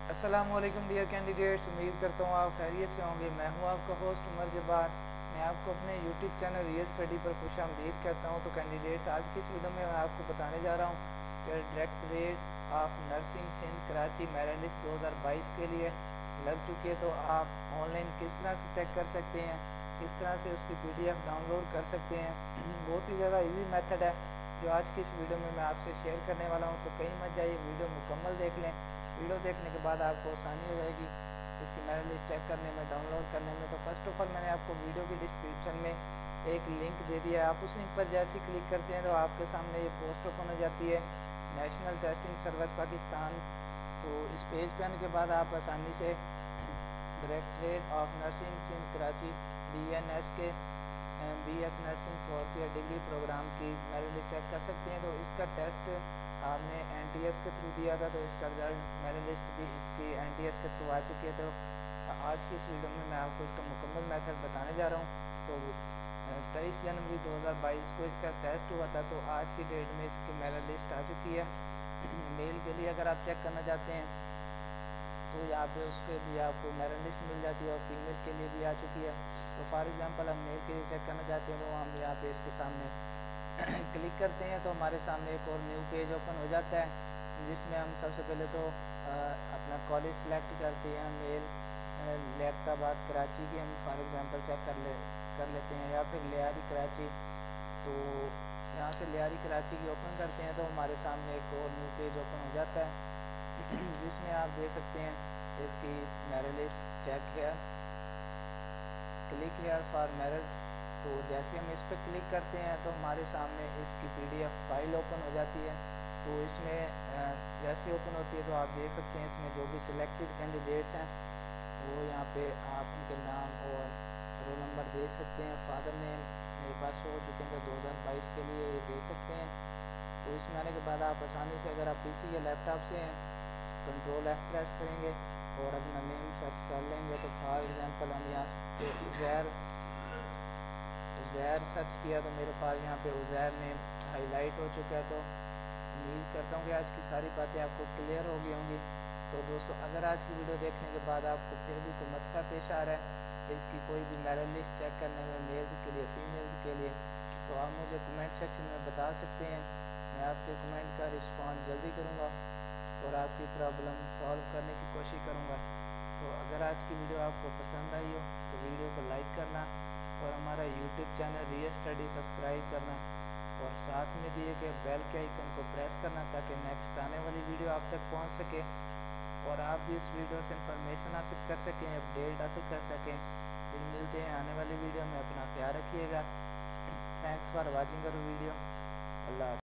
अस्सलाम वालेकुम dear candidates, उम्मीद करता हूँ आप खैरियत से होंगे। मैं हूँ आपका होस्ट उमर जब्बार। मैं आपको अपने यूट्यूब चैनल रियल स्टडी पर खुशामदीद कहता हूँ। तो कैंडिडेट्स, आज की इस वीडियो में मैं आपको बताने जा रहा हूँ कि directorate of nursing Sindh Karachi merit list 2022 के लिए लग चुकी है। तो आप ऑनलाइन किस तरह से चेक कर सकते हैं, किस तरह से उसकी PDF डाउनलोड कर सकते हैं। बहुत ही ज़्यादा ईजी मेथड है जो आज की इस वीडियो में मैं आपसे शेयर करने वाला हूँ। तो कहीं मत जाइए, वीडियो मुकम्मल देख लें। वीडियो देखने के बाद आपको आसानी हो जाएगी इसकी मेरिट लिस्ट चेक करने में, डाउनलोड करने में। तो फर्स्ट ऑफ ऑल मैंने आपको वीडियो की डिस्क्रिप्शन में एक लिंक दे दिया है। आप उस लिंक पर जैसे ही क्लिक करते हैं तो आपके सामने ये पोस्ट ओपन हो जाती है, नेशनल टेस्टिंग सर्विस पाकिस्तान। तो इस पेज पे आने के बाद आप आसानी से directorate of nursing Sindh Karachi DNS के BS nursing 4th year degree programme की मेरिट लिस्ट चेक कर सकते हैं। तो इसका टेस्ट आपने NTS के थ्रू दिया था, तो इसका रिज़ल्ट मेरिट लिस्ट भी इसकी NTS के थ्रू आ चुकी है। तो आज की इस वीडियो में मैं आपको इसका मुकम्मल मेथड बताने जा रहा हूँ। तो 23 जनवरी 2022 को इसका टेस्ट हुआ था, तो आज की डेट में इसकी मेरिट लिस्ट आ चुकी है। मेल के लिए अगर आप चेक करना चाहते हैं तो यहाँ पे उसके लिए आपको मेरिट लिस्ट मिल जाती है, और फीमेल के लिए भी आ चुकी है। तो फॉर एग्जांपल हम मेल के लिए चेक करना चाहते हैं तो हम यहाँ पे इसके सामने क्लिक करते हैं तो हमारे सामने एक और न्यू पेज ओपन हो जाता है, जिसमें हम सबसे पहले तो अपना कॉलेज सेलेक्ट करते हैं। मेल लियाकताबाद कराची की हम फॉर एग्जांपल चेक कर लेते हैं, या फिर लियारी कराची। तो यहाँ से लियारी कराची की ओपन करते हैं तो हमारे सामने एक और न्यू पेज ओपन हो जाता है, जिसमें आप देख सकते हैं इसकी मेरिट लिस्ट चेक है, क्लिक हेयर फॉर मेरिट। तो जैसे हम इस पर क्लिक करते हैं तो हमारे सामने इसकी PDF फाइल ओपन हो जाती है। तो इसमें जैसे ओपन होती है तो आप देख सकते हैं इसमें जो भी सिलेक्टेड कैंडिडेट्स हैं वो यहाँ पे आप उनके नाम और रोल नंबर दे सकते हैं। फादर नेम मेरे पास शो हो चुके हैं, तो 2022 के लिए ये दे सकते हैं। तो इसमें आने के बाद आप आसानी से, अगर आप PC या लैपटॉप से हैं, कंट्रोल F प्रेस करेंगे और अपना नेम सर्च कर लेंगे। तो फॉर एग्जांपल हम यहाँ पे उज़ैर सर्च किया तो मेरे पास यहाँ पे उज़ैर नेम हाईलाइट हो चुका है। तो उम्मीद करता हूँ कि आज की सारी बातें आपको क्लियर हो गई होंगी। तो दोस्तों, अगर आज की वीडियो देखने के बाद आपको फिर भी कोई मसला पेश आ रहा है इसकी कोई भी मेरिट लिस्ट चेक करने में, मेल्स के लिए फीमेल्स के लिए, तो आप मुझे कमेंट सेक्शन में बता सकते हैं। मैं आपके कमेंट का रिस्पॉन्स जल्दी करूँगा और आपकी प्रॉब्लम सॉल्व करने की कोशिश करूँगा। तो अगर आज की वीडियो आपको पसंद आई हो तो वीडियो को लाइक करना और हमारा YouTube channel real study subscribe करना, और साथ में दिए गए बेल के आइकन को प्रेस करना ताकि नेक्स्ट आने वाली वीडियो आप तक पहुंच सके और आप भी इस वीडियो से इंफॉर्मेशन हासिल कर सकें, अपडेट हासिल कर सकें। फिर मिलते हैं आने वाली वीडियो में। अपना ख्याल रखिएगा। Thanks for watching our video. Allah.